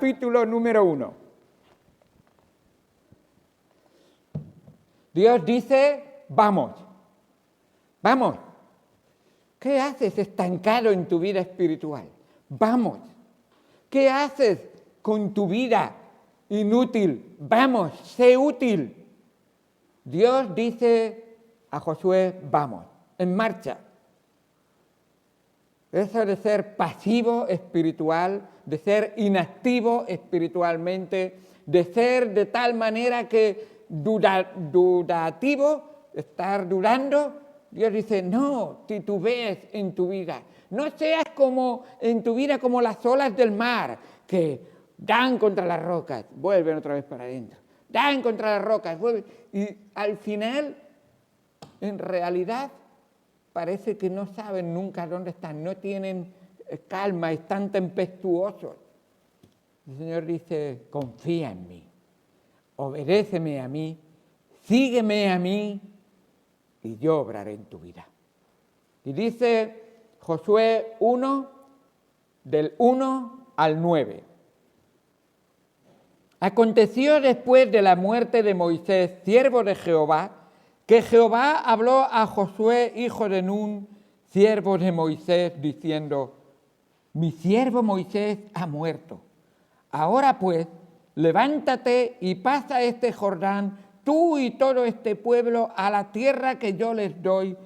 Capítulo número 1. Dios dice, vamos. ¿Qué haces estancado en tu vida espiritual? Vamos. ¿Qué haces con tu vida inútil? Vamos, sé útil. Dios dice a Josué, vamos, en marcha. Eso de ser pasivo espiritual, de ser inactivo espiritualmente, de ser de tal manera que dudativo, estar dudando, Dios dice, no titubees en tu vida, no seas como en tu vida como las olas del mar, que dan contra las rocas, vuelven otra vez para adentro, dan contra las rocas, vuelven, y al final, en realidad, parece que no saben nunca dónde están, no tienen calma, están tempestuosos. El Señor dice, confía en mí, obedéceme a mí, sígueme a mí y yo obraré en tu vida. Y dice Josué 1, del 1 al 9. Aconteció después de la muerte de Moisés, siervo de Jehová, que Jehová habló a Josué, hijo de Nun, siervo de Moisés, diciendo, mi siervo Moisés ha muerto. Ahora pues, levántate y pasa este Jordán, tú y todo este pueblo, a la tierra que yo les doy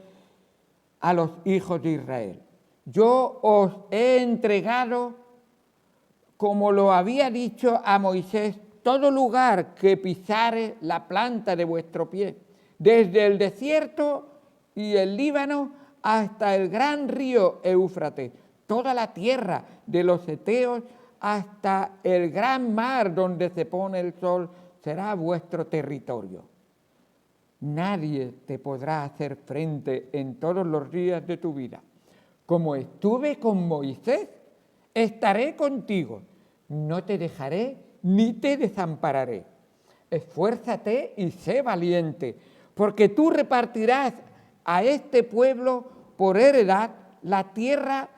a los hijos de Israel. Yo os he entregado, como lo había dicho a Moisés, todo lugar que pisare la planta de vuestro pie, desde el desierto y el Líbano hasta el gran río Éufrates, toda la tierra de los heteos hasta el gran mar donde se pone el sol, será vuestro territorio. Nadie te podrá hacer frente en todos los días de tu vida. Como estuve con Moisés, estaré contigo. No te dejaré ni te desampararé. Esfuérzate y sé valiente, porque tú repartirás a este pueblo por heredad la tierra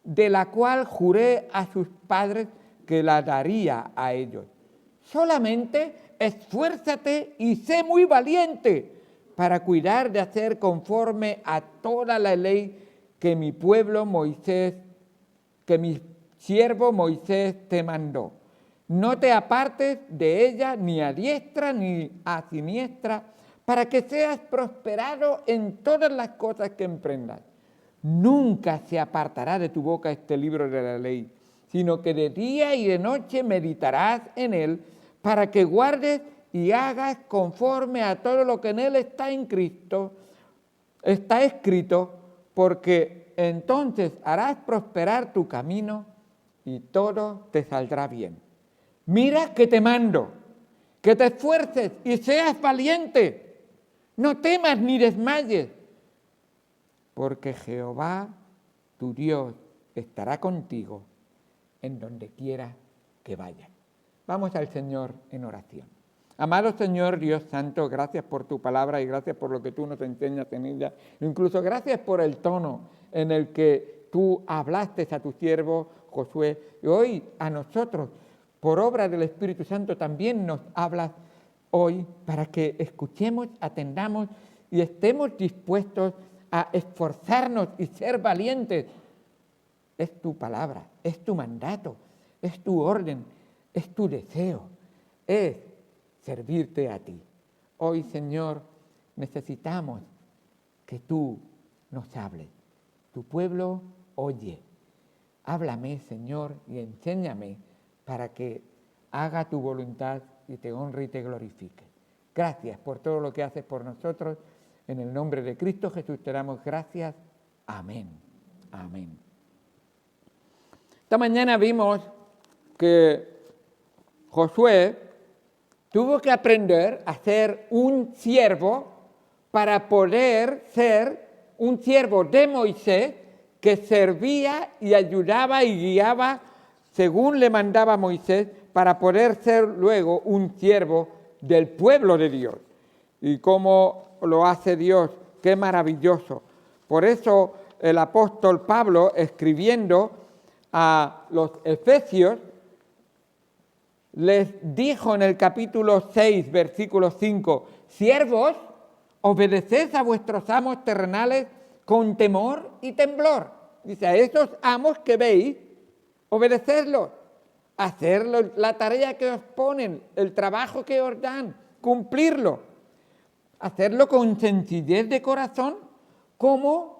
de la cual juré a sus padres que la daría a ellos. Solamente esfuérzate y sé muy valiente para cuidar de hacer conforme a toda la ley que mi pueblo Moisés, que mi siervo Moisés te mandó. No te apartes de ella ni a diestra ni a siniestra, para que seas prosperado en todas las cosas que emprendas. Nunca se apartará de tu boca este libro de la ley, sino que de día y de noche meditarás en él, para que guardes y hagas conforme a todo lo que en él está en Cristo, está escrito, porque entonces harás prosperar tu camino y todo te saldrá bien. Mira que te mando, que te esfuerces y seas valiente. No temas ni desmayes, porque Jehová, tu Dios, estará contigo en donde quiera que vayas. Vamos al Señor en oración. Amado Señor Dios Santo, gracias por tu palabra y gracias por lo que tú nos enseñas en ella. Incluso gracias por el tono en el que tú hablaste a tu siervo Josué. Y hoy a nosotros, por obra del Espíritu Santo, también nos hablas hoy para que escuchemos, atendamos y estemos dispuestos a esforzarnos y ser valientes. Es tu palabra, es tu mandato, es tu orden, es tu deseo, es servirte a ti. Hoy, Señor, necesitamos que tú nos hables. Tu pueblo oye. Háblame, Señor, y enséñame para que haga tu voluntad y te honre y te glorifique. Gracias por todo lo que haces por nosotros. En el nombre de Cristo Jesús te damos gracias. Amén. Amén. Esta mañana vimos que Josué tuvo que aprender a ser un siervo para poder ser un siervo de Moisés que servía y ayudaba y guiaba según le mandaba Moisés para poder ser luego un siervo del pueblo de Dios. Y cómo lo hace Dios, qué maravilloso. Por eso el apóstol Pablo, escribiendo a los Efesios, les dijo en el capítulo 6, versículo 5, siervos, obedeced a vuestros amos terrenales con temor y temblor. Dice, a esos amos que veis, obedecedlos, hacer la tarea que os ponen, el trabajo que os dan, cumplirlo, hacerlo con sencillez de corazón como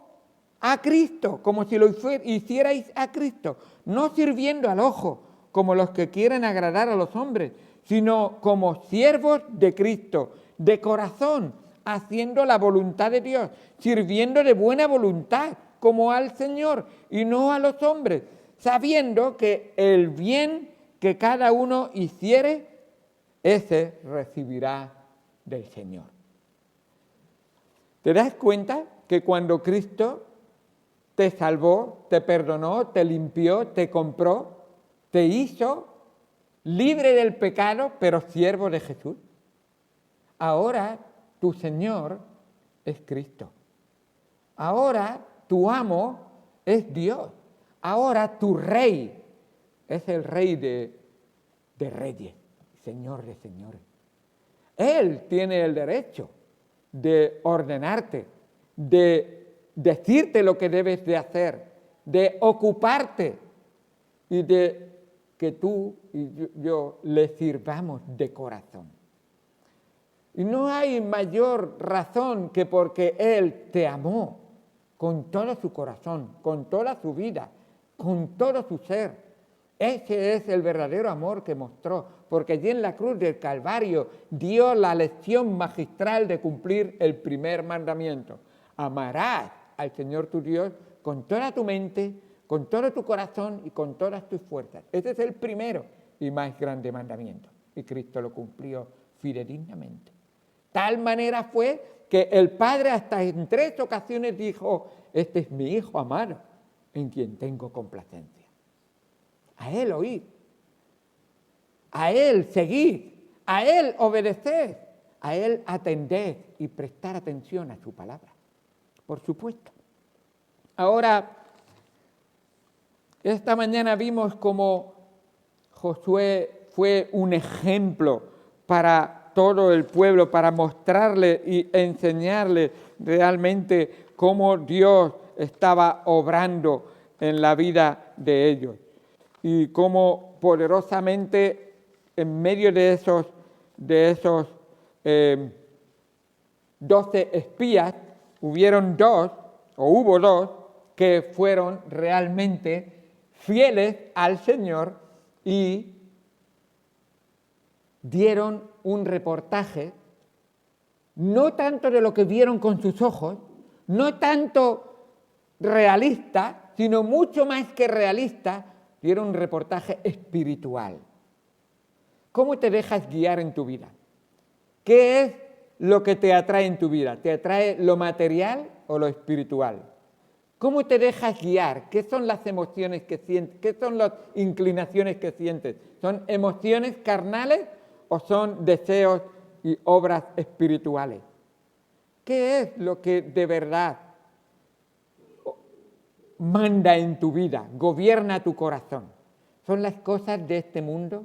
a Cristo, como si lo hicierais a Cristo, no sirviendo al ojo como los que quieren agradar a los hombres, sino como siervos de Cristo, de corazón, haciendo la voluntad de Dios, sirviendo de buena voluntad como al Señor y no a los hombres, sabiendo que el bien que cada uno hiciere, ese recibirá del Señor. ¿Te das cuenta que cuando Cristo te salvó, te perdonó, te limpió, te compró, te hizo libre del pecado, pero siervo de Jesús? Ahora tu Señor es Cristo. Ahora tu amo es Dios. Ahora tu Rey es el Rey de reyes, Señor de señores. Él tiene el derecho de ordenarte, de decirte lo que debes de hacer, de ocuparte y de que tú y yo le sirvamos de corazón. Y no hay mayor razón que porque Él te amó con todo su corazón, con toda su vida, con todo su ser. Ese es el verdadero amor que mostró, porque allí en la cruz del Calvario dio la lección magistral de cumplir el primer mandamiento. Amarás al Señor tu Dios con toda tu mente, con todo tu corazón y con todas tus fuerzas. Ese es el primero y más grande mandamiento. Y Cristo lo cumplió fidedignamente. Tal manera fue que el Padre hasta en 3 ocasiones dijo, este es mi Hijo amado, en quien tengo complacencia. A Él oíd, a Él seguid, a Él obedeced, a Él atended y prestar atención a su palabra, por supuesto. Ahora, esta mañana vimos cómo Josué fue un ejemplo para todo el pueblo, para mostrarle y enseñarle realmente cómo Dios estaba obrando en la vida de ellos. Y cómo poderosamente en medio de esos 12 espías, hubo dos que fueron realmente fieles al Señor y dieron un reportaje, no tanto de lo que vieron con sus ojos, no tanto realista, sino mucho más que realista, dieron un reportaje espiritual. ¿Cómo te dejas guiar en tu vida? ¿Qué es lo que te atrae en tu vida? ¿Te atrae lo material o lo espiritual? ¿Cómo te dejas guiar? ¿Qué son las emociones que sientes? ¿Qué son las inclinaciones que sientes? ¿Son emociones carnales o son deseos y obras espirituales? ¿Qué es lo que de verdad manda en tu vida, gobierna tu corazón? ¿Son las cosas de este mundo?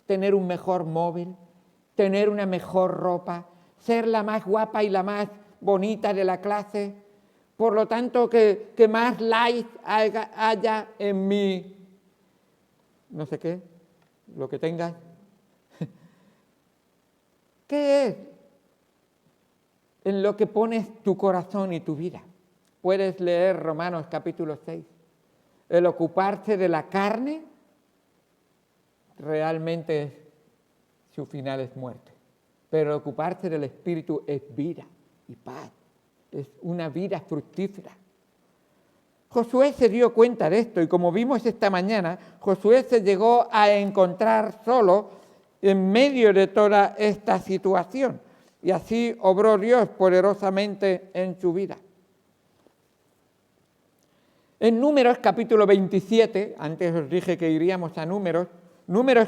Tener un mejor móvil, tener una mejor ropa, ser la más guapa y la más bonita de la clase, por lo tanto que más likes haya en mi, no sé qué, lo que tengas. ¿Qué es en lo que pones tu corazón y tu vida? Puedes leer Romanos capítulo 6. El ocuparse de la carne realmente su final es muerte. Pero ocuparse del Espíritu es vida y paz. Es una vida fructífera. Josué se dio cuenta de esto y como vimos esta mañana, Josué se llegó a encontrar solo en medio de toda esta situación. Y así obró Dios poderosamente en su vida. En Números capítulo 27, antes os dije que iríamos a Números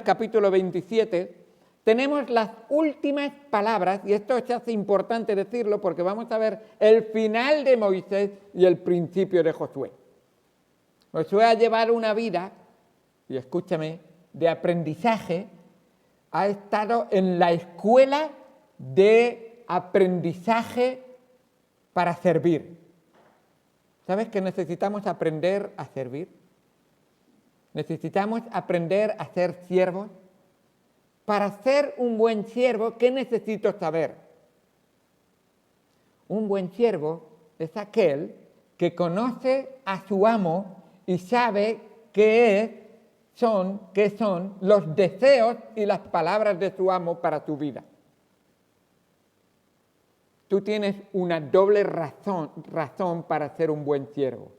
capítulo 27, tenemos las últimas palabras, y esto se hace importante decirlo porque vamos a ver el final de Moisés y el principio de Josué. Josué ha llevado una vida, y escúchame, de aprendizaje ha estado en la escuela de aprendizaje para servir. ¿Sabes que necesitamos aprender a servir? Necesitamos aprender a ser siervos. Para ser un buen siervo, ¿qué necesito saber? Un buen siervo es aquel que conoce a su amo y sabe qué son los deseos y las palabras de su amo para tu vida. Tú tienes una doble razón para ser un buen siervo.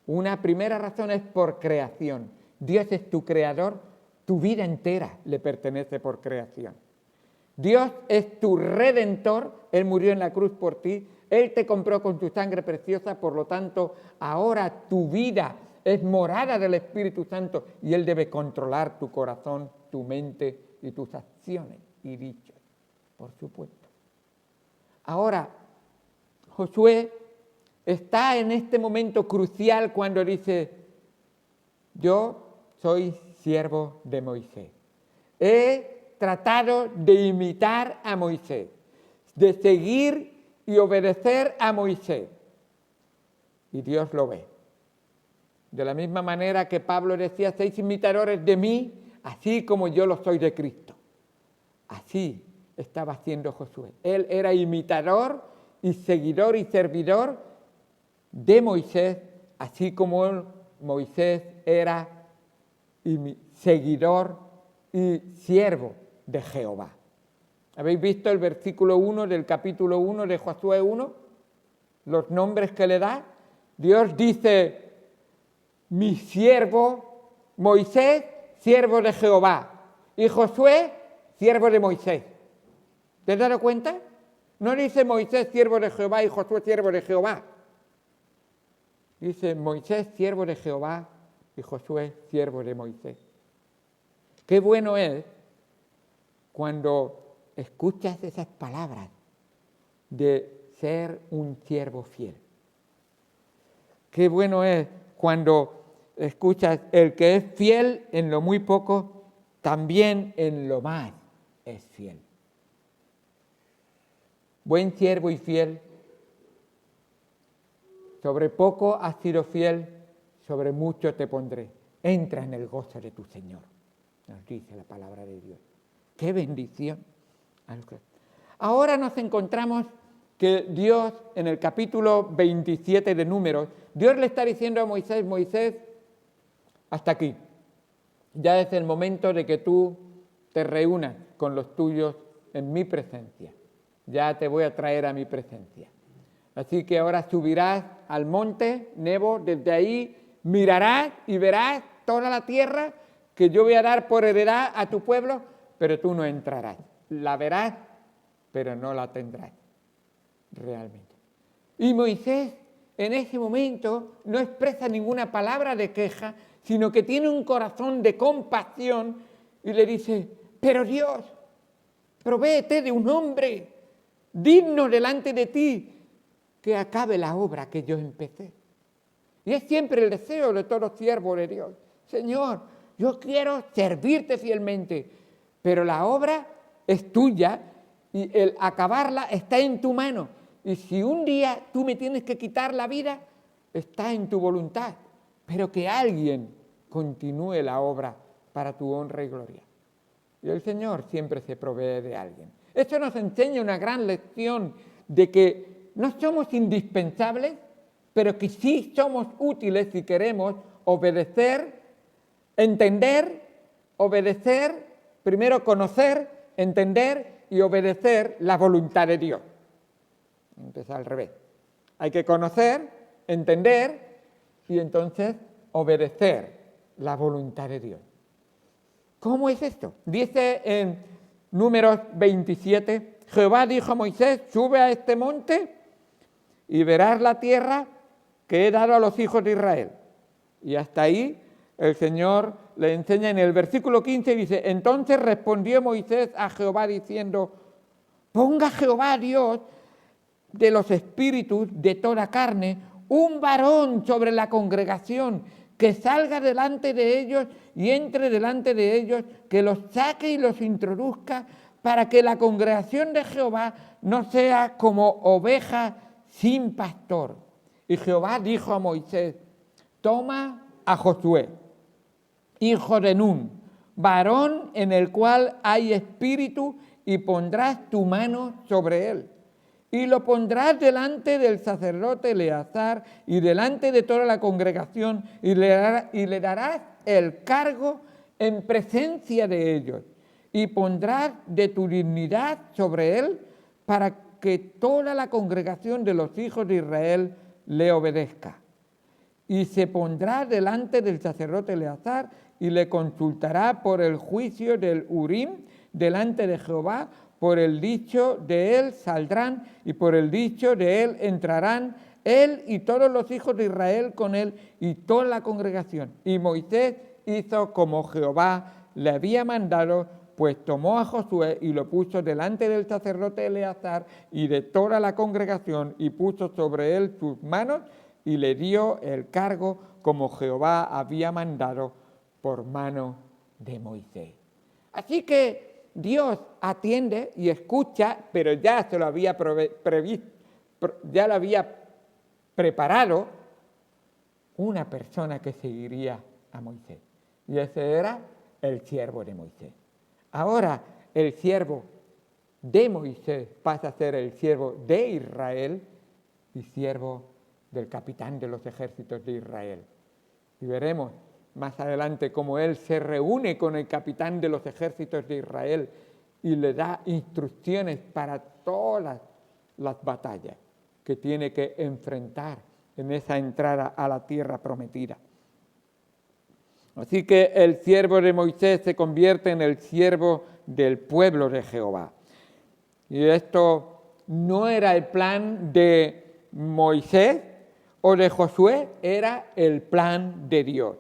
Una primera razón es por creación. Dios es tu creador, tu vida entera le pertenece por creación. Dios es tu redentor, Él murió en la cruz por ti, Él te compró con su sangre preciosa, por lo tanto, ahora tu vida es morada del Espíritu Santo y Él debe controlar tu corazón, tu mente y tus acciones y dichos, por supuesto. Ahora, Josué está en este momento crucial cuando dice, yo soy siervo de Moisés. He tratado de imitar a Moisés, de seguir y obedecer a Moisés. Y Dios lo ve. De la misma manera que Pablo decía, sois imitadores de mí, así como yo lo soy de Cristo. Así estaba haciendo Josué. Él era imitador y seguidor y servidor de Moisés, así como Moisés era seguidor y siervo de Jehová. ¿Habéis visto el versículo 1 del capítulo 1 de Josué 1? Los nombres que le da. Dios dice, mi siervo Moisés, siervo de Jehová. Y Josué, siervo de Moisés. ¿Te has dado cuenta? No dice Moisés, siervo de Jehová, y Josué, siervo de Jehová. Dice Moisés, siervo de Jehová, y Josué, siervo de Moisés. Qué bueno es cuando escuchas esas palabras de ser un siervo fiel. Qué bueno es cuando escuchas el que es fiel en lo muy poco, también en lo más es fiel. Buen siervo y fiel, sobre poco has sido fiel, sobre mucho te pondré. Entra en el gozo de tu Señor, nos dice la palabra de Dios. ¡Qué bendición! Ahora nos encontramos que Dios, en el capítulo 27 de Números, Dios le está diciendo a Moisés, Moisés, hasta aquí. Ya es el momento de que tú te reúnas con los tuyos en mi presencia. Ya te voy a traer a mi presencia. Así que ahora subirás al monte Nebo, desde ahí mirarás y verás toda la tierra que yo voy a dar por heredad a tu pueblo, pero tú no entrarás. La verás, pero no la tendrás realmente. Y Moisés en ese momento no expresa ninguna palabra de queja, sino que tiene un corazón de compasión y le dice, pero Dios, provéete de un hombre digno delante de ti que acabe la obra que yo empecé. Y es siempre el deseo de todo siervo de Dios. Señor, yo quiero servirte fielmente, pero la obra es tuya y el acabarla está en tu mano. Y si un día tú me tienes que quitar la vida, está en tu voluntad. Pero que alguien continúe la obra para tu honra y gloria. Y el Señor siempre se provee de alguien. Esto nos enseña una gran lección de que no somos indispensables, pero que sí somos útiles si queremos obedecer, entender, obedecer, primero conocer, entender y obedecer la voluntad de Dios. Empieza al revés. Hay que conocer, entender y entonces obedecer la voluntad de Dios. ¿Cómo es esto? Dice en Números 27, Jehová dijo a Moisés, sube a este monte y verás la tierra que he dado a los hijos de Israel. Y hasta ahí el Señor le enseña en el versículo 15, dice, entonces respondió Moisés a Jehová diciendo, ponga Jehová Dios de los espíritus de toda carne, un varón sobre la congregación que salga delante de ellos y entre delante de ellos, que los saque y los introduzca, para que la congregación de Jehová no sea como oveja sin pastor. Y Jehová dijo a Moisés: toma a Josué, hijo de Nun, varón en el cual hay espíritu, y pondrás tu mano sobre él. Y lo pondrás delante del sacerdote Eleazar y delante de toda la congregación, y le darás el cargo en presencia de ellos, y pondrás de tu dignidad sobre él, para que toda la congregación de los hijos de Israel le obedezca. Y se pondrá delante del sacerdote Eleazar y le consultará por el juicio del Urim delante de Jehová. Por el dicho de él saldrán y por el dicho de él entrarán, él y todos los hijos de Israel con él y toda la congregación. Y Moisés hizo como Jehová le había mandado, pues tomó a Josué y lo puso delante del sacerdote Eleazar y de toda la congregación, y puso sobre él sus manos y le dio el cargo como Jehová había mandado por mano de Moisés. Así que Dios atiende y escucha, pero ya se lo había previsto, ya lo había preparado una persona que seguiría a Moisés. Y ese era el siervo de Moisés. Ahora el siervo de Moisés pasa a ser el siervo de Israel y siervo del capitán de los ejércitos de Israel. Y veremos más adelante cómo él se reúne con el capitán de los ejércitos de Israel y le da instrucciones para todas las batallas que tiene que enfrentar en esa entrada a la tierra prometida. Así que el siervo de Moisés se convierte en el siervo del pueblo de Jehová. Y esto no era el plan de Moisés o de Josué, era el plan de Dios.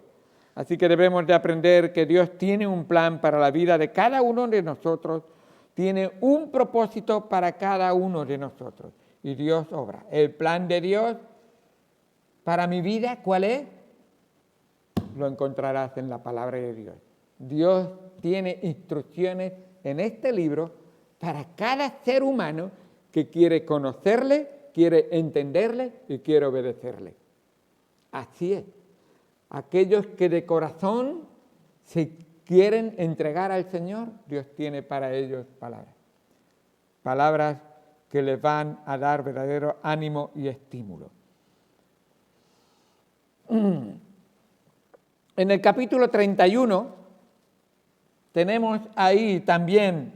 Así que debemos de aprender que Dios tiene un plan para la vida de cada uno de nosotros, tiene un propósito para cada uno de nosotros y Dios obra. El plan de Dios para mi vida, ¿cuál es? Lo encontrarás en la palabra de Dios. Dios tiene instrucciones en este libro para cada ser humano que quiere conocerle, quiere entenderle y quiere obedecerle. Así es. Aquellos que de corazón se quieren entregar al Señor, Dios tiene para ellos palabras. Palabras que les van a dar verdadero ánimo y estímulo. En el capítulo 31 tenemos ahí también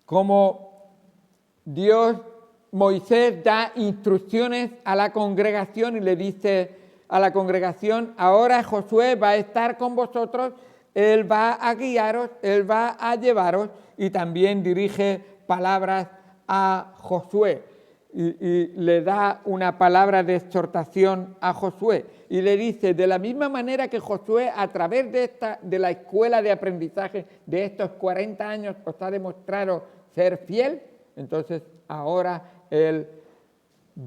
cómo Moisés da instrucciones a la congregación y le dice a la congregación: ahora Josué va a estar con vosotros, él va a guiaros, él va a llevaros, y también dirige palabras a Josué y le da una palabra de exhortación a Josué y le dice: de la misma manera que Josué a través de la escuela de aprendizaje de estos 40 años os ha demostrado ser fiel, entonces ahora él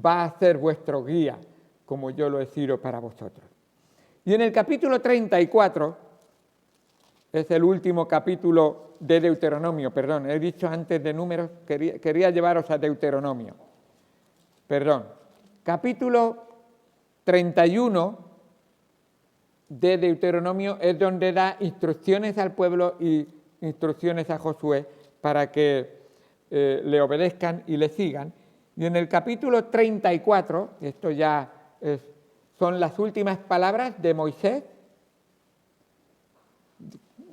va a ser vuestro guía, como yo lo he sido para vosotros. Y en el capítulo 34, es el último capítulo de Deuteronomio, perdón, he dicho antes de Números, quería llevaros a Deuteronomio, perdón, capítulo 31 de Deuteronomio es donde da instrucciones al pueblo y instrucciones a Josué para que le obedezcan y le sigan. Y en el capítulo 34, esto ya son las últimas palabras de Moisés.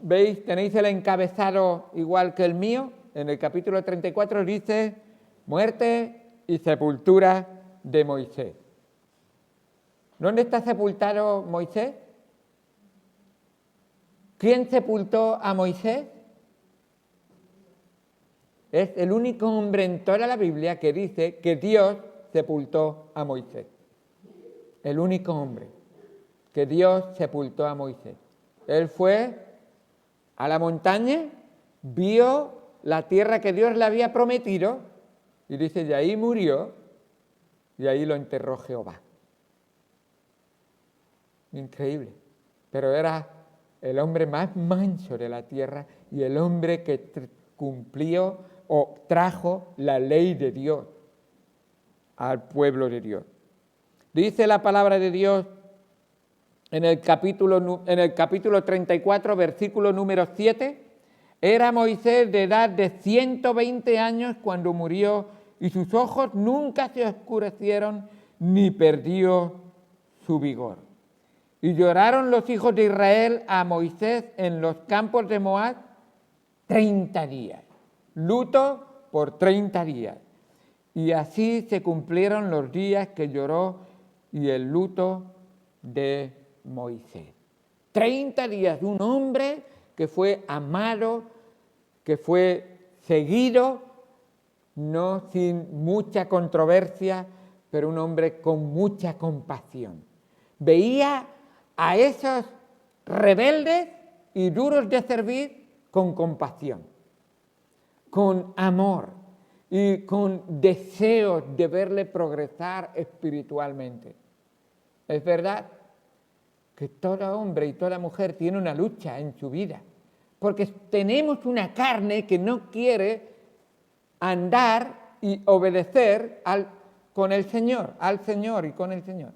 ¿Veis? Tenéis el encabezado igual que el mío. En el capítulo 34 dice: muerte y sepultura de Moisés. ¿Dónde está sepultado Moisés? ¿Quién sepultó a Moisés? Es el único hombre en toda la Biblia que dice que Dios sepultó a Moisés. El único hombre que Dios sepultó a Moisés. Él fue a la montaña, vio la tierra que Dios le había prometido y dice: y ahí murió y ahí lo enterró Jehová. Increíble. pero era el hombre más manso de la tierra y el hombre que cumplió o trajo la ley de Dios al pueblo de Dios. Dice la palabra de Dios en el capítulo 34, versículo número 7, era Moisés de edad de 120 años cuando murió y sus ojos nunca se oscurecieron ni perdió su vigor. Y lloraron los hijos de Israel a Moisés en los campos de Moab 30 días. Luto por 30 días. Y así se cumplieron los días que lloró y el luto de Moisés. 30 días, un hombre que fue amado, que fue seguido, no sin mucha controversia, pero un hombre con mucha compasión. Veía a esos rebeldes y duros de servir con compasión, con amor y con deseos de verle progresar espiritualmente. Es verdad que todo hombre y toda mujer tiene una lucha en su vida, porque tenemos una carne que no quiere andar y obedecer con el Señor, al Señor y con el Señor.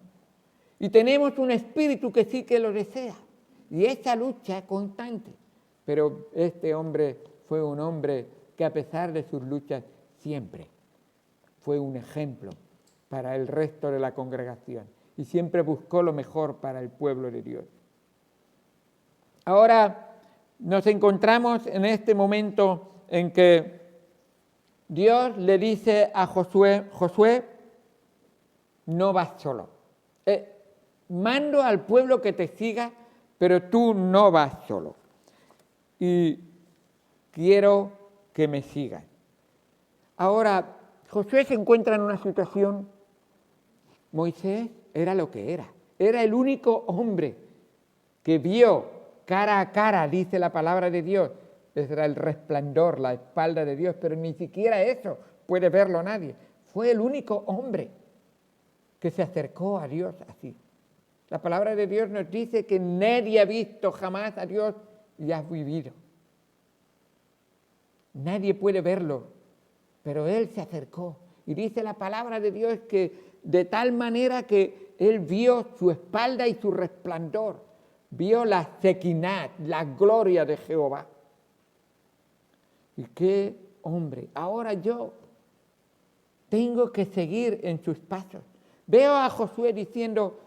Y tenemos un espíritu que sí que lo desea, y esa lucha es constante. Pero este hombre fue un hombre que a pesar de sus luchas siempre fue un ejemplo para el resto de la congregación y siempre buscó lo mejor para el pueblo de Dios. Ahora nos encontramos en este momento en que Dios le dice a Josué, Josué, no vas solo. Mando al pueblo que te siga, pero tú no vas solo. Y quiero que me sigan. Ahora, Josué se encuentra en una situación. Moisés era lo que era. Era el único hombre que vio cara a cara, dice la palabra de Dios. Era el resplandor, la espalda de Dios, pero ni siquiera eso puede verlo nadie. Fue el único hombre que se acercó a Dios así. La palabra de Dios nos dice que nadie ha visto jamás a Dios y ha vivido. Nadie puede verlo, pero Él se acercó. Y dice la palabra de Dios que de tal manera que Él vio su espalda y su resplandor, vio la Sequinat, la gloria de Jehová. Y qué hombre, ahora yo tengo que seguir en sus pasos. Veo a Josué diciendo,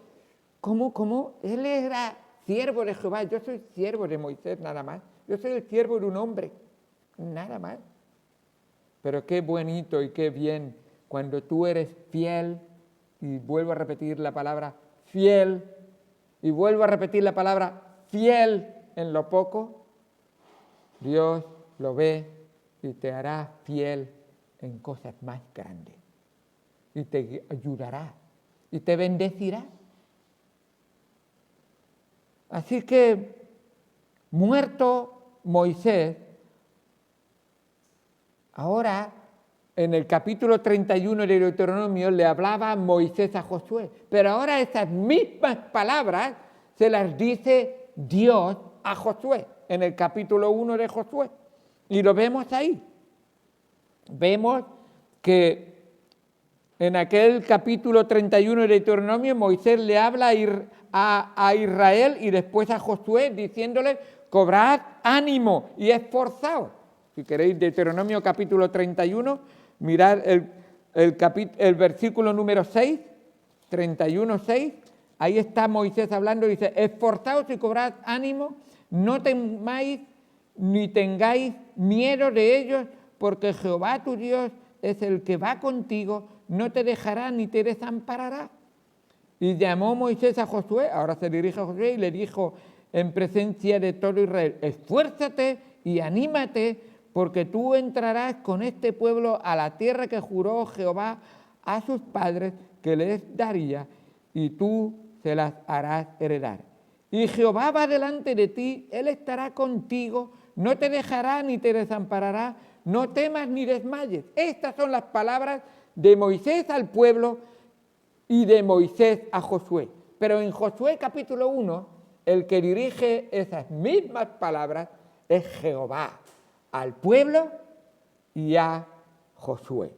¿cómo? Él era siervo de Jehová, yo soy siervo de Moisés nada más. Yo soy el siervo de un hombre, nada más. Pero qué bonito y qué bien cuando tú eres fiel, y vuelvo a repetir la palabra fiel, y vuelvo a repetir la palabra fiel en lo poco, Dios lo ve y te hará fiel en cosas más grandes. Y te ayudará y te bendecirá. Así que, muerto Moisés, ahora en el capítulo 31 de Deuteronomio le hablaba Moisés a Josué, pero ahora esas mismas palabras se las dice Dios a Josué, en el capítulo 1 de Josué. Y lo vemos ahí. Vemos que en aquel capítulo 31 de Deuteronomio Moisés le habla a Israel y después a Josué diciéndole, cobrad ánimo y esforzaos. Si queréis, Deuteronomio capítulo 31, mirad el versículo número 6, 31:6, ahí está Moisés hablando, dice, esforzaos y cobrad ánimo, no temáis ni tengáis miedo de ellos, porque Jehová tu Dios es el que va contigo, no te dejará ni te desamparará. Y llamó Moisés a Josué, ahora se dirige a Josué y le dijo en presencia de todo Israel, esfuérzate y anímate, porque tú entrarás con este pueblo a la tierra que juró Jehová a sus padres que les daría, y tú se las harás heredar. Y Jehová va delante de ti, Él estará contigo, no te dejará ni te desamparará, no temas ni desmayes. Estas son las palabras de Moisés al pueblo y de Moisés a Josué. Pero en Josué capítulo 1 el que dirige esas mismas palabras es Jehová al pueblo y a Josué.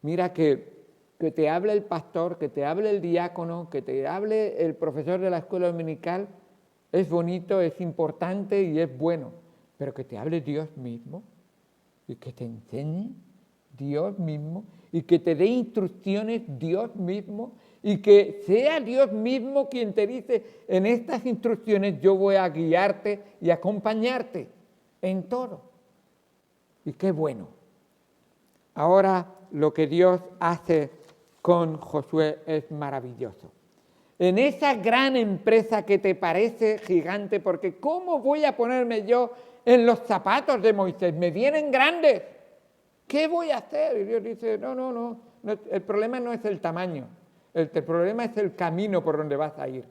Mira que te hable el pastor, que te hable el diácono, que te hable el profesor de la escuela dominical, es bonito, es importante y es bueno, pero que te hable Dios mismo y que te enseñe Dios mismo y que te dé instrucciones Dios mismo y que sea Dios mismo quien te dice, en estas instrucciones yo voy a guiarte y acompañarte en todo. Y qué bueno. Ahora lo que Dios hace con Josué es maravilloso. En esa gran empresa que te parece gigante, porque ¿cómo voy a ponerme yo en los zapatos de Moisés? Me vienen grandes. ¿Qué voy a hacer? Y Dios dice, no, el problema no es el tamaño, el problema es el camino por donde vas a ir.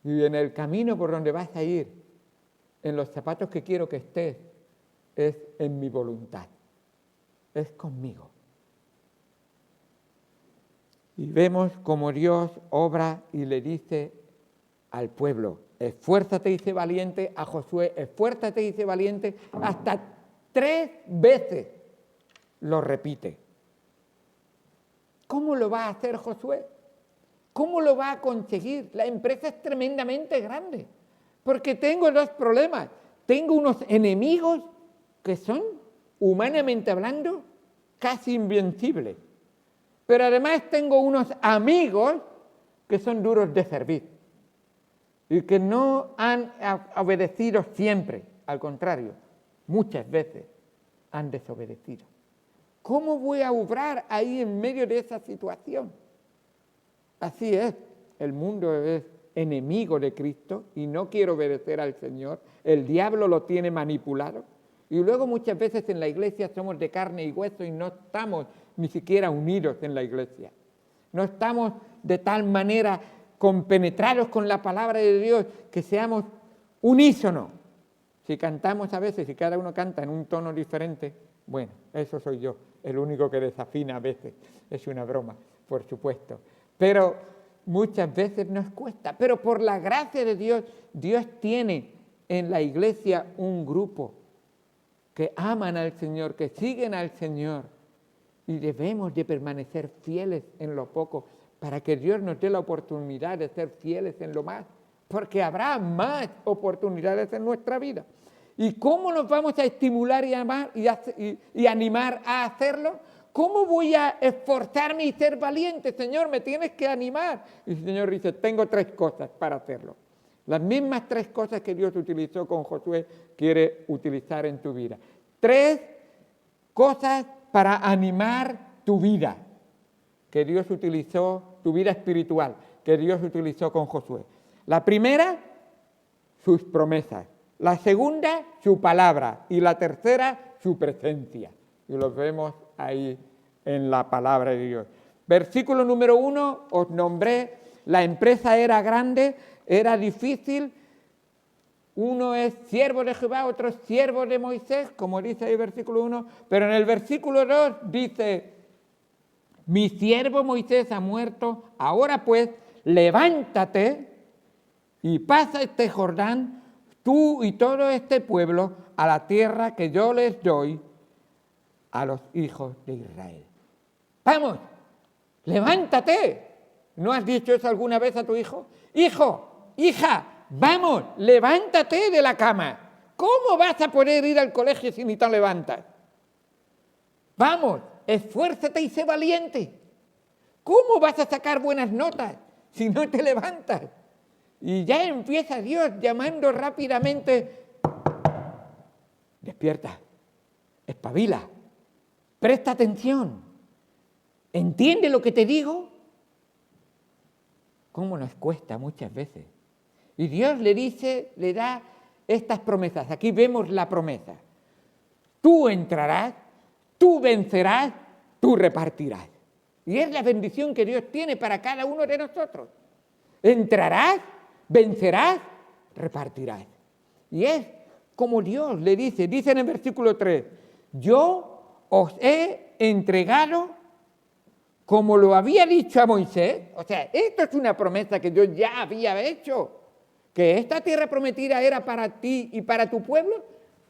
Y en el camino por donde vas a ir, en los zapatos que quiero que estés, es en mi voluntad, es conmigo. Y vemos cómo Dios obra y le dice al pueblo, esfuérzate y sé valiente, a Josué, esfuérzate y sé valiente, hasta 3 veces lo repite. ¿Cómo lo va a hacer Josué? ¿Cómo lo va a conseguir? La empresa es tremendamente grande, porque tengo 2 problemas. Tengo unos enemigos que son, humanamente hablando, casi invencibles. Pero además tengo unos amigos que son duros de servir y que no han obedecido siempre, al contrario, muchas veces han desobedecido. ¿Cómo voy a obrar ahí en medio de esa situación? Así es, el mundo es enemigo de Cristo y no quiere obedecer al Señor, el diablo lo tiene manipulado y luego muchas veces en la iglesia somos de carne y hueso y no estamos ni siquiera unidos en la iglesia. No estamos de tal manera compenetrados con la palabra de Dios que seamos unísonos. Si cantamos a veces y cada uno canta en un tono diferente, bueno, eso soy yo, el único que desafina a veces. Es una broma, por supuesto. Pero muchas veces nos cuesta. Pero por la gracia de Dios, Dios tiene en la iglesia un grupo que aman al Señor, que siguen al Señor. Y debemos de permanecer fieles en lo poco para que Dios nos dé la oportunidad de ser fieles en lo más, porque habrá más oportunidades en nuestra vida. ¿Y cómo nos vamos a estimular y, amar y animar a hacerlo? ¿Cómo voy a esforzarme y ser valiente? Señor, me tienes que animar. Y el Señor dice, tengo 3 cosas para hacerlo. Las mismas 3 cosas que Dios utilizó con Josué, quiere utilizar en tu vida. 3 cosas para animar tu vida, que Dios utilizó, tu vida espiritual, que Dios utilizó con Josué. La primera, sus promesas. La segunda, su palabra. Y la tercera, su presencia. Y lo vemos ahí en la palabra de Dios. Versículo número 1, os nombré, la empresa era grande, era difícil. Uno es siervo de Jehová, otro es siervo de Moisés, como dice ahí el versículo 1, pero en el versículo 2 dice, mi siervo Moisés ha muerto, ahora pues levántate y pasa este Jordán, tú y todo este pueblo, a la tierra que yo les doy a los hijos de Israel. ¡Vamos! ¡Levántate! ¿No has dicho eso alguna vez a tu hijo? Hijo, hija, vamos, levántate de la cama. ¿Cómo vas a poder ir al colegio si ni te levantas? Vamos, esfuérzate y sé valiente. ¿Cómo vas a sacar buenas notas si no te levantas? Y ya empieza Dios llamando rápidamente, despierta, espabila, presta atención, ¿entiende lo que te digo? ¿Cómo nos cuesta muchas veces? Y Dios le dice, le da estas promesas. Aquí vemos la promesa. Tú entrarás, tú vencerás, tú repartirás. Y es la bendición que Dios tiene para cada uno de nosotros. Entrarás, vencerás, repartirás. Y es como Dios le dice en el versículo 3, yo os he entregado como lo había dicho a Moisés, o sea, esto es una promesa que Dios ya había hecho, que esta tierra prometida era para ti y para tu pueblo,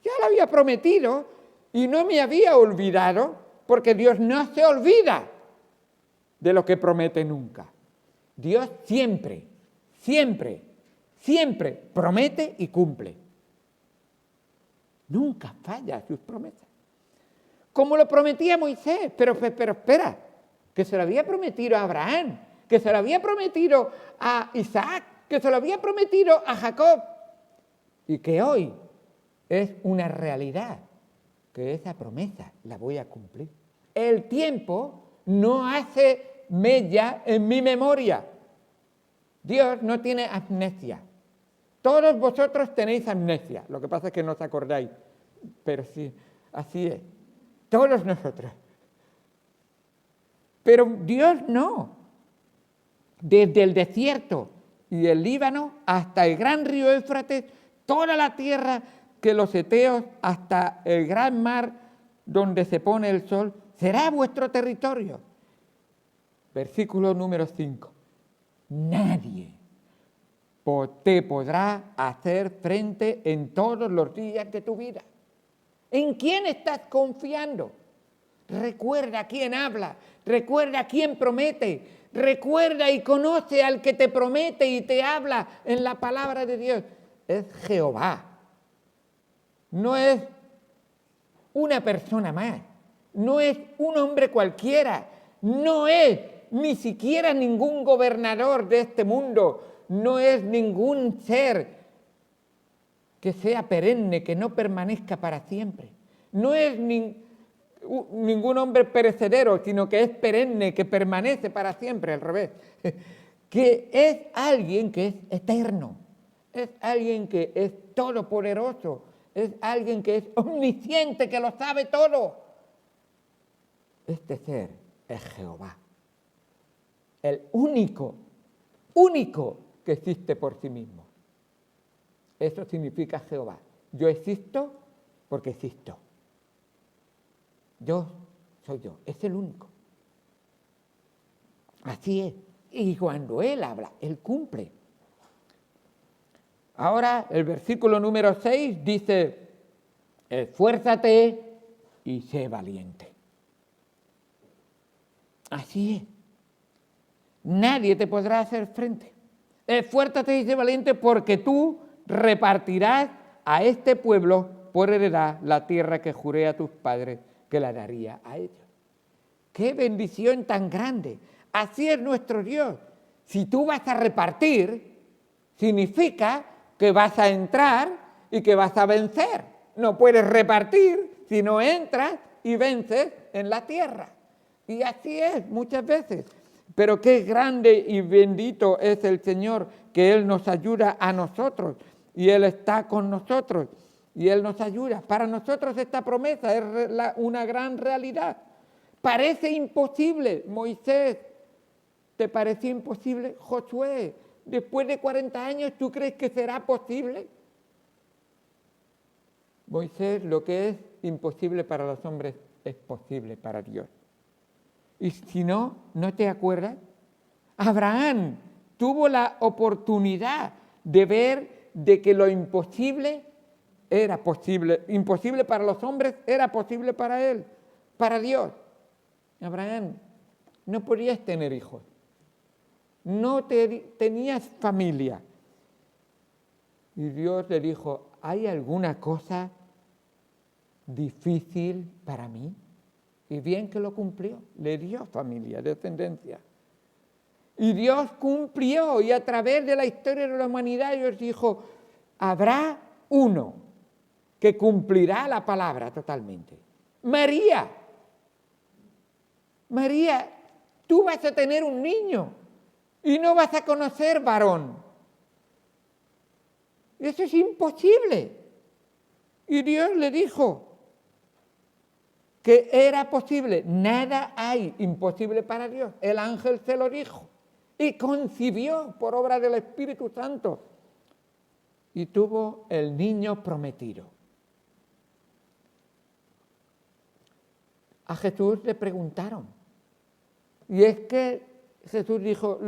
ya lo había prometido y no me había olvidado, porque Dios no se olvida de lo que promete nunca. Dios siempre, siempre, siempre promete y cumple. Nunca falla sus promesas. Como lo prometía Moisés, pero espera, que se lo había prometido a Abraham, que se lo había prometido a Isaac, que se lo había prometido a Jacob, y que hoy es una realidad, que esa promesa la voy a cumplir. El tiempo no hace mella en mi memoria. Dios no tiene amnesia. Todos vosotros tenéis amnesia, lo que pasa es que no os acordáis, pero sí, así es. Todos nosotros. Pero Dios no. Desde el desierto y el Líbano hasta el gran río Éufrates, toda la tierra que los heteos, hasta el gran mar donde se pone el sol, será vuestro territorio. Versículo número 5. Nadie te podrá hacer frente en todos los días de tu vida. ¿En quién estás confiando? Recuerda quién habla, recuerda quién promete, recuerda y conoce al que te promete y te habla en la palabra de Dios. Es Jehová. No es una persona más, no es un hombre cualquiera, no es ni siquiera ningún gobernador de este mundo, no es ningún ser que sea perenne, que no permanezca para siempre. No es ningún hombre perecedero, sino que es perenne, que permanece para siempre, al revés. Que es alguien que es eterno, es alguien que es todopoderoso, es alguien que es omnisciente, que lo sabe todo. Este ser es Jehová, el único que existe por sí mismo. Eso significa Jehová. Yo existo porque existo. Yo soy yo, es el único. Así es. Y cuando Él habla, Él cumple. Ahora el versículo número 6 dice, esfuérzate y sé valiente. Así es. Nadie te podrá hacer frente. Esfuérzate y sé valiente porque tú repartirás a este pueblo por heredad la tierra que juré a tus padres que la daría a ellos. ¡Qué bendición tan grande! Así es nuestro Dios. Si tú vas a repartir, significa que vas a entrar y que vas a vencer. No puedes repartir si no entras y vences en la tierra. Y así es muchas veces. Pero qué grande y bendito es el Señor, que Él nos ayuda a nosotros y Él está con nosotros y Él nos ayuda. Para nosotros esta promesa es una gran realidad. Parece imposible, Moisés, ¿te pareció imposible? Josué, después de 40 años, ¿tú crees que será posible? Moisés, lo que es imposible para los hombres es posible para Dios. Y si no, ¿no te acuerdas? Abraham tuvo la oportunidad de ver de que lo imposible era posible. Imposible para los hombres era posible para él, para Dios. Abraham, no podías tener hijos. No tenías familia. Y Dios le dijo, ¿hay alguna cosa difícil para mí? Y bien que lo cumplió, le dio familia, descendencia. Y Dios cumplió, y a través de la historia de la humanidad Dios dijo, habrá uno que cumplirá la palabra totalmente. María, tú vas a tener un niño y no vas a conocer varón. Eso es imposible. Y Dios le dijo que era posible. Nada hay imposible para Dios. El ángel se lo dijo y concibió por obra del Espíritu Santo y tuvo el niño prometido. A Jesús le preguntaron, Y es que Jesús dijo,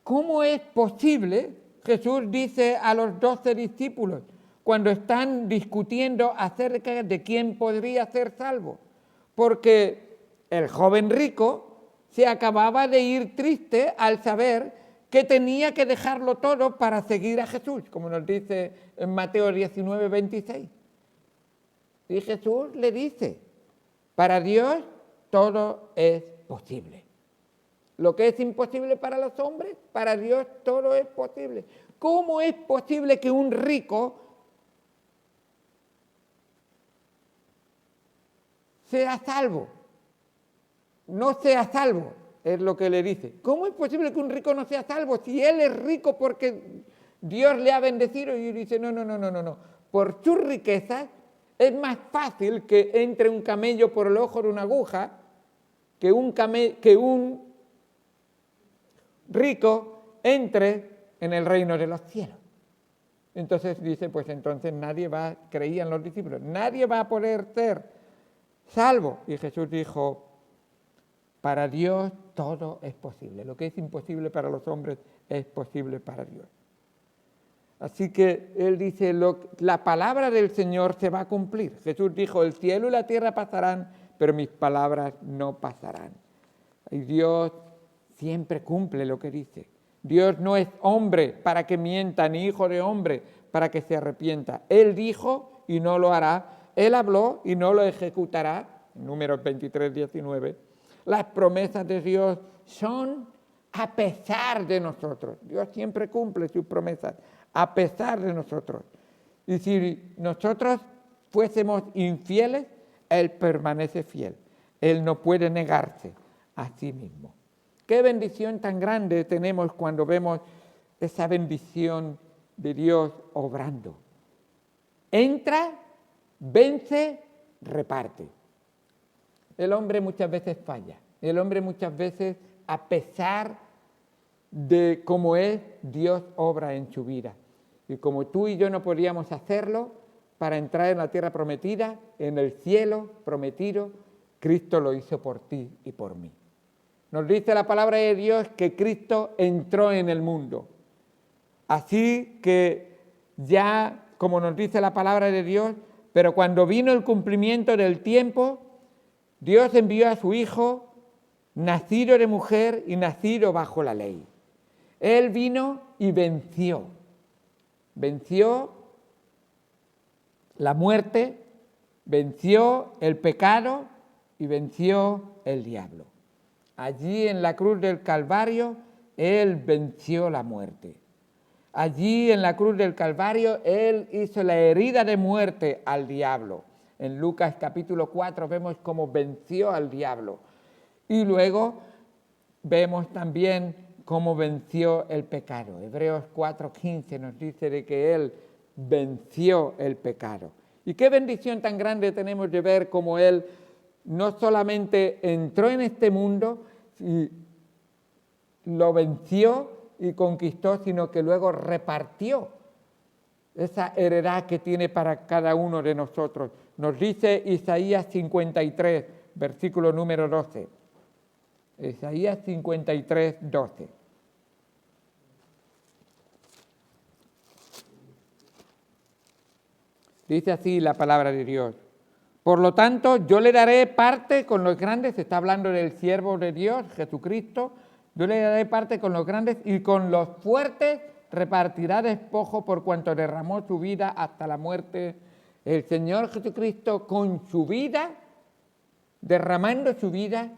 ¿cómo es posible? Jesús dice a los 12 discípulos, cuando están discutiendo acerca de quién podría ser salvo, porque el joven rico se acababa de ir triste al saber que tenía que dejarlo todo para seguir a Jesús, como nos dice en Mateo 19, 26. Y Jesús le dice, para Dios todo es posible. Lo que es imposible para los hombres, para Dios todo es posible. ¿Cómo es posible que un rico sea salvo? No sea salvo, es lo que le dice. ¿Cómo es posible que un rico no sea salvo si él es rico porque Dios le ha bendecido? Y dice, no. Por sus riquezas es más fácil que entre un camello por el ojo de una aguja que un rico entre en el reino de los cielos. Entonces dice, pues entonces creían los discípulos, nadie va a poder ser salvo. Y Jesús dijo, para Dios todo es posible. Lo que es imposible para los hombres es posible para Dios. Así que él dice, la palabra del Señor se va a cumplir. Jesús dijo, el cielo y la tierra pasarán, pero mis palabras no pasarán. Y Dios siempre cumple lo que dice. Dios no es hombre para que mienta, ni hijo de hombre para que se arrepienta. Él dijo y no lo hará. Él habló y no lo ejecutará. Números 23, 19. Las promesas de Dios son a pesar de nosotros. Dios siempre cumple sus promesas a pesar de nosotros. Y si nosotros fuésemos infieles, Él permanece fiel. Él no puede negarse a sí mismo. Qué bendición tan grande tenemos cuando vemos esa bendición de Dios obrando. Entra, vence, reparte. El hombre muchas veces falla. El hombre muchas veces, a pesar de cómo es, Dios obra en su vida. Y como tú y yo no podíamos hacerlo para entrar en la tierra prometida, en el cielo prometido, Cristo lo hizo por ti y por mí. Nos dice la palabra de Dios que Cristo entró en el mundo. Así que ya, como nos dice la palabra de Dios, pero cuando vino el cumplimiento del tiempo, Dios envió a su Hijo, nacido de mujer y nacido bajo la ley. Él vino y venció. Venció la muerte, venció el pecado y venció el diablo. Allí en la cruz del Calvario, Él venció la muerte. Allí en la cruz del Calvario, Él hizo la herida de muerte al diablo. En Lucas capítulo 4 vemos cómo venció al diablo. Y luego vemos también cómo venció el pecado. Hebreos 4:15 nos dice de que Él venció el pecado. Y qué bendición tan grande tenemos de ver cómo Él no solamente entró en este mundo y lo venció y conquistó, sino que luego repartió esa heredad que tiene para cada uno de nosotros. Nos dice Isaías 53, versículo número 12. Isaías 53, 12. Dice así la palabra de Dios. Por lo tanto, yo le daré parte con los grandes, se está hablando del siervo de Dios, Jesucristo, yo le daré parte con los grandes y con los fuertes repartirá despojo por cuanto derramó su vida hasta la muerte. El Señor Jesucristo con su vida, derramando su vida,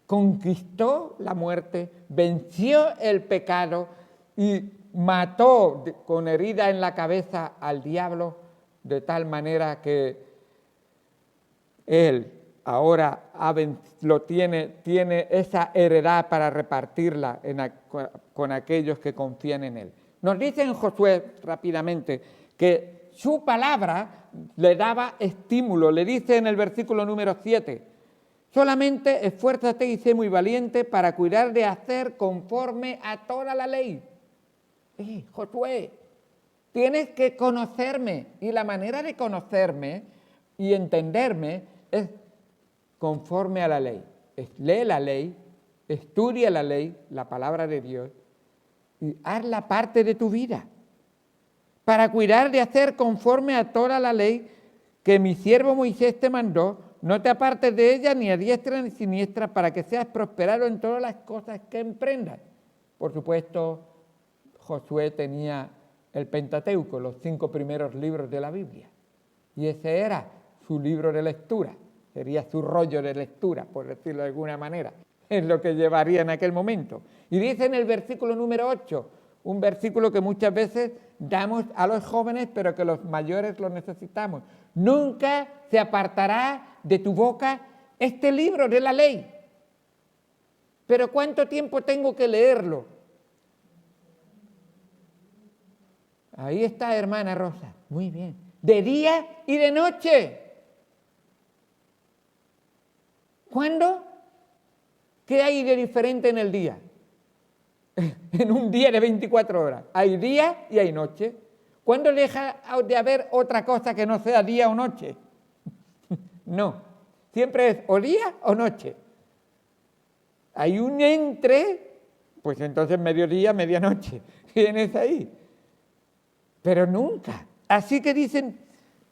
conquistó la muerte, venció el pecado y mató con herida en la cabeza al diablo, de tal manera que Él ahora tiene esa heredad para repartirla con aquellos que confían en Él. Nos dice en Josué rápidamente que su palabra le daba estímulo. Le dice en el versículo número 7, solamente esfuérzate y sé muy valiente para cuidar de hacer conforme a toda la ley. Josué, tienes que conocerme, y la manera de conocerme y entenderme es conforme a la ley. Lee la ley estudia la ley, la palabra de Dios, y hazla parte de tu vida, para cuidar de hacer conforme a toda la ley que mi siervo Moisés te mandó. No te apartes de ella ni a diestra ni siniestra, para que seas prosperado en todas las cosas que emprendas. Por supuesto, Josué tenía el Pentateuco, los 5 primeros libros de la Biblia, y ese era su libro de lectura, sería su rollo de lectura, por decirlo de alguna manera, es lo que llevaría en aquel momento. Y dice en el versículo número 8, un versículo que muchas veces damos a los jóvenes, pero que los mayores lo necesitamos: nunca se apartará de tu boca este libro de la ley. ¿Pero cuánto tiempo tengo que leerlo? Ahí está, hermana Rosa, muy bien. De día y de noche. ¿Cuándo? ¿Qué hay de diferente en el día? En un día de 24 horas. Hay día y hay noche. ¿Cuándo deja de haber otra cosa que no sea día o noche? No. Siempre es o día o noche. Hay un entre, pues entonces mediodía, medianoche. Tienes ahí. Pero nunca. Así que dicen,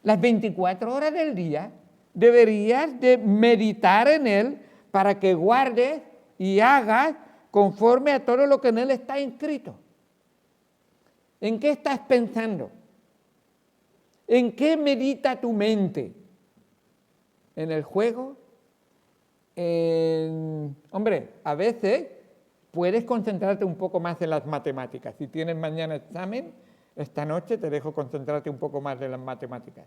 las 24 horas del día deberías de meditar en él para que guardes y hagas conforme a todo lo que en él está escrito. ¿En qué estás pensando? ¿En qué medita tu mente? ¿En el juego? Hombre, a veces puedes concentrarte un poco más en las matemáticas. Si tienes mañana examen, esta noche te dejo concentrarte un poco más en las matemáticas.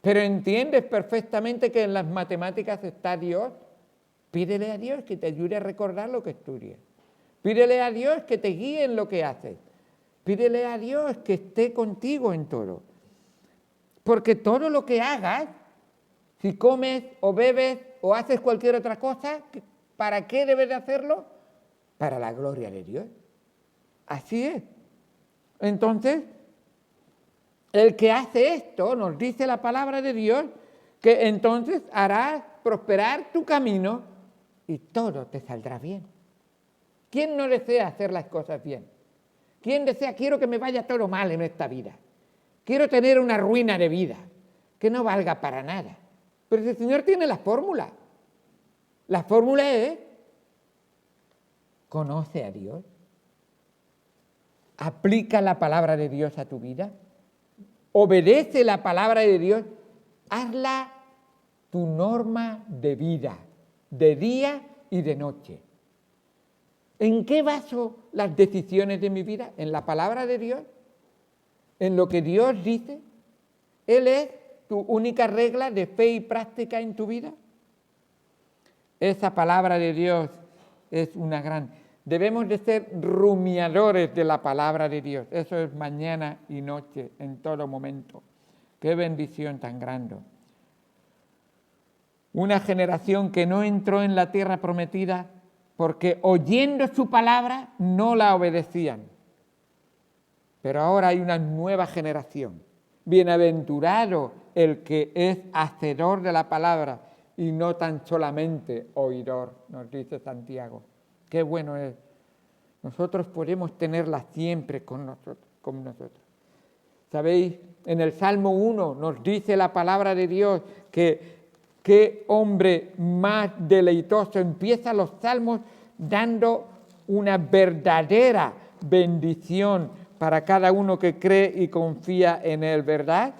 Pero entiendes perfectamente que en las matemáticas está Dios. Pídele a Dios que te ayude a recordar lo que estudias. Pídele a Dios que te guíe en lo que haces. Pídele a Dios que esté contigo en todo. Porque todo lo que hagas, si comes o bebes o haces cualquier otra cosa, ¿para qué debes de hacerlo? Para la gloria de Dios. Así es. Entonces, el que hace esto, nos dice la palabra de Dios, que entonces hará prosperar tu camino y todo te saldrá bien. ¿Quién no desea hacer las cosas bien? ¿Quién desea, quiero que me vaya todo mal en esta vida? Quiero tener una ruina de vida, que no valga para nada. Pero el Señor tiene la fórmula. La fórmula es, conoce a Dios, aplica la palabra de Dios a tu vida, obedece la palabra de Dios, hazla tu norma de vida, de día y de noche. ¿En qué baso las decisiones de mi vida? ¿En la palabra de Dios? ¿En lo que Dios dice? ¿Él es tu única regla de fe y práctica en tu vida? Esa palabra de Dios es una gran... Debemos de ser rumiadores de la palabra de Dios. Eso es mañana y noche, en todo momento. Qué bendición tan grande. Una generación que no entró en la tierra prometida porque oyendo su palabra no la obedecían. Pero ahora hay una nueva generación. Bienaventurado el que es hacedor de la palabra y no tan solamente oidor, nos dice Santiago. Qué bueno es. Nosotros podemos tenerla siempre con nosotros. ¿Sabéis? En el Salmo 1 nos dice la palabra de Dios que qué hombre más deleitoso. Empieza los salmos dando una verdadera bendición para cada uno que cree y confía en él, ¿verdad?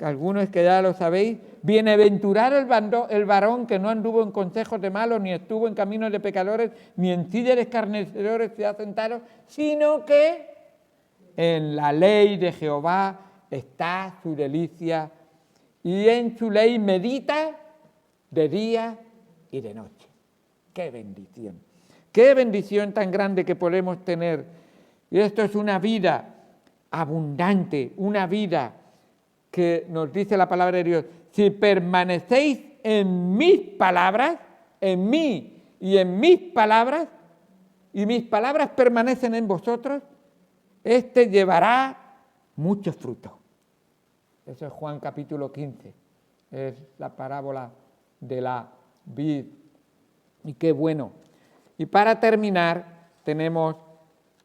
Algunos que ya lo sabéis. Bienaventurado el varón que no anduvo en consejos de malos, ni estuvo en caminos de pecadores, ni en silla de escarnecedores se ha sentado, sino que en la ley de Jehová está su delicia, y en su ley medita de día y de noche. ¡Qué bendición! ¡Qué bendición tan grande que podemos tener! Y esto es una vida abundante, una vida que nos dice la palabra de Dios. Si permanecéis en mis palabras, en mí y en mis palabras, y mis palabras permanecen en vosotros, este llevará mucho fruto. Eso es Juan capítulo 15. Es la parábola de la vid. Y qué bueno Y para terminar, tenemos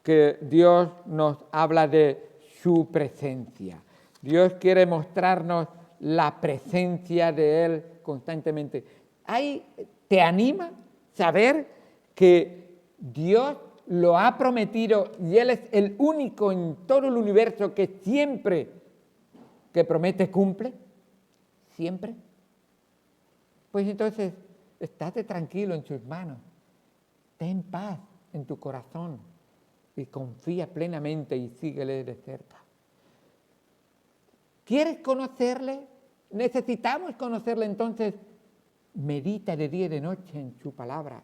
que Dios nos habla de su presencia. Dios quiere mostrarnos la presencia de Él constantemente. ¿Te anima saber que Dios lo ha prometido y Él es el único en todo el universo que siempre que promete cumple? ¿Siempre? Pues entonces, estate tranquilo en sus manos. Ten paz en tu corazón y confía plenamente y síguele de cerca. ¿Quieres conocerle? Necesitamos conocerle, entonces medita de día y de noche en su palabra.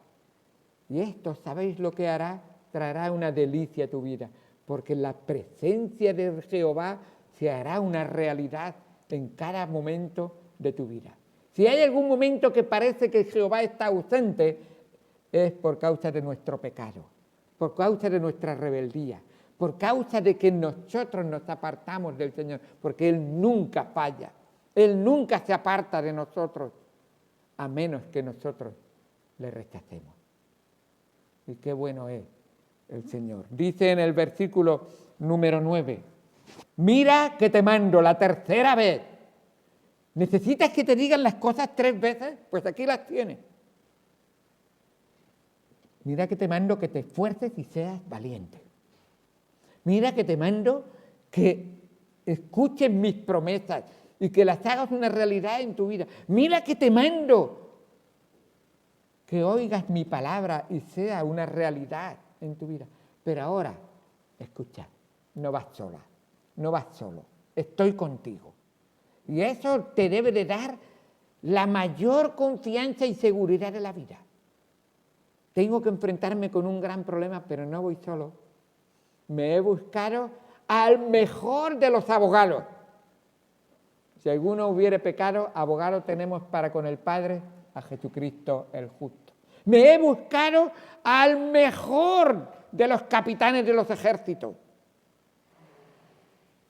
Y esto, ¿sabéis lo que hará? Traerá una delicia a tu vida, porque la presencia de Jehová se hará una realidad en cada momento de tu vida. Si hay algún momento que parece que Jehová está ausente, es por causa de nuestro pecado, por causa de nuestra rebeldía, por causa de que nosotros nos apartamos del Señor, porque Él nunca falla, Él nunca se aparta de nosotros, a menos que nosotros le rechacemos. Y qué bueno es el Señor. Dice en el versículo número 9, mira que te mando la tercera vez. ¿Necesitas que te digan las cosas 3 veces? Pues aquí las tienes. Mira que te mando que te esfuerces y seas valiente. Mira que te mando que escuches mis promesas y que las hagas una realidad en tu vida. Mira que te mando que oigas mi palabra y sea una realidad en tu vida. Pero ahora, escucha, no vas sola, no vas solo, estoy contigo. Y eso te debe de dar la mayor confianza y seguridad de la vida. Tengo que enfrentarme con un gran problema, pero no voy solo. Me he buscado al mejor de los abogados. Si alguno hubiere pecado, abogado tenemos para con el Padre, a Jesucristo el justo. Me he buscado al mejor de los capitanes de los ejércitos,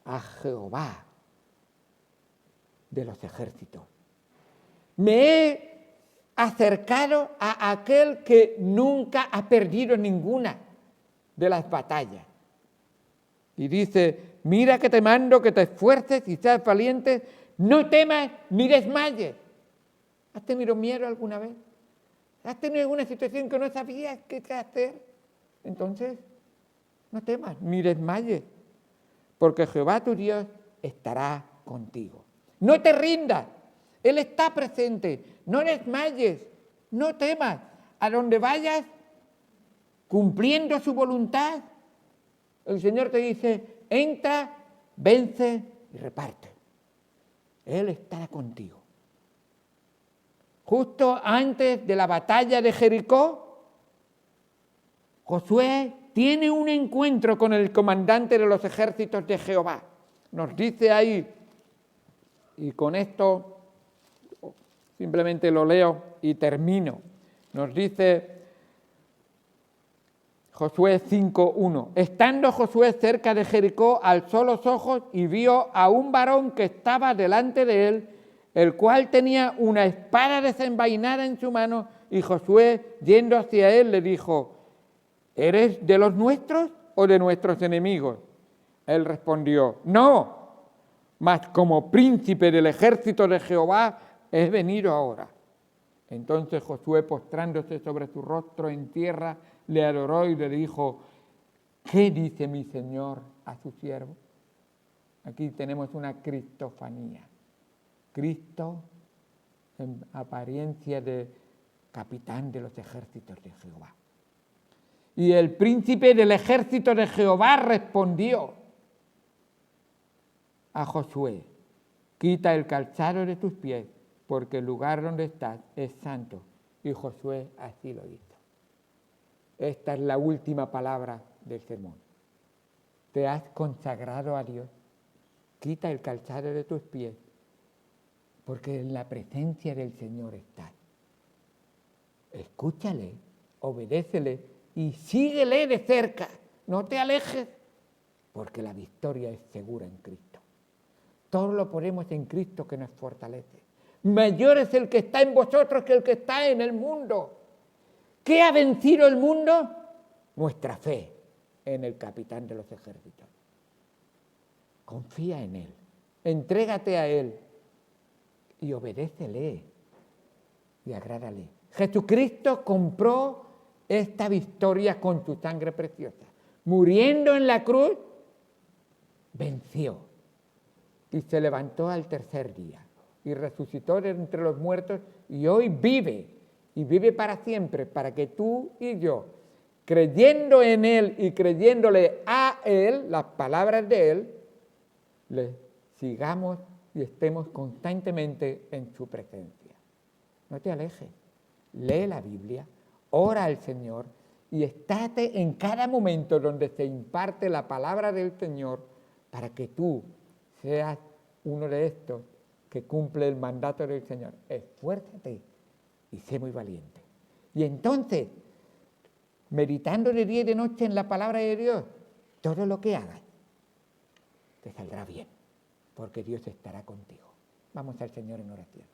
a Jehová de los ejércitos. Me he acercado a aquel que nunca ha perdido ninguna de las batallas. Y dice, mira que te mando que te esfuerces y seas valiente, no temas ni desmayes. ¿Has tenido miedo alguna vez? ¿Has tenido alguna situación que no sabías qué hacer? Entonces, no temas ni desmayes, porque Jehová tu Dios estará contigo. No te rindas, Él está presente, no desmayes, no temas. A donde vayas, cumpliendo su voluntad, el Señor te dice, entra, vence y reparte. Él estará contigo. Justo antes de la batalla de Jericó, Josué tiene un encuentro con el comandante de los ejércitos de Jehová. Nos dice ahí, y con esto simplemente lo leo y termino. Nos dice Josué 5:1. Estando Josué cerca de Jericó, alzó los ojos y vio a un varón que estaba delante de él, el cual tenía una espada desenvainada en su mano, y Josué, yendo hacia él, le dijo, ¿eres de los nuestros o de nuestros enemigos? Él respondió, no, mas como príncipe del ejército de Jehová he venido ahora. Entonces Josué, postrándose sobre su rostro en tierra, le adoró y le dijo, ¿qué dice mi Señor a su siervo? Aquí tenemos una cristofanía. Cristo en apariencia de capitán de los ejércitos de Jehová. Y el príncipe del ejército de Jehová respondió a Josué, quita el calzado de tus pies, porque el lugar donde estás es santo. Y Josué así lo hizo. Esta es la última palabra del sermón. Te has consagrado a Dios. Quita el calzado de tus pies, porque en la presencia del Señor estás. Escúchale, obedécele y síguele de cerca. No te alejes, porque la victoria es segura en Cristo. Todo lo podemos en Cristo que nos fortalece. Mayor es el que está en vosotros que el que está en el mundo. ¿Qué ha vencido el mundo? Nuestra fe en el capitán de los ejércitos. Confía en Él, entrégate a Él y obedécele y agrádale. Jesucristo compró esta victoria con su sangre preciosa. Muriendo en la cruz, venció y se levantó al tercer día y resucitó de entre los muertos y hoy vive y vive para siempre, para que tú y yo, creyendo en Él y creyéndole a Él, las palabras de Él, le sigamos y estemos constantemente en su presencia. No te alejes, lee la Biblia, ora al Señor y estate en cada momento donde se imparte la palabra del Señor para que tú seas uno de estos que cumple el mandato del Señor. Esfuérzate y sé muy valiente. Y entonces, meditando de día y de noche en la palabra de Dios, todo lo que hagas te saldrá bien, porque Dios estará contigo. Vamos al Señor en oración.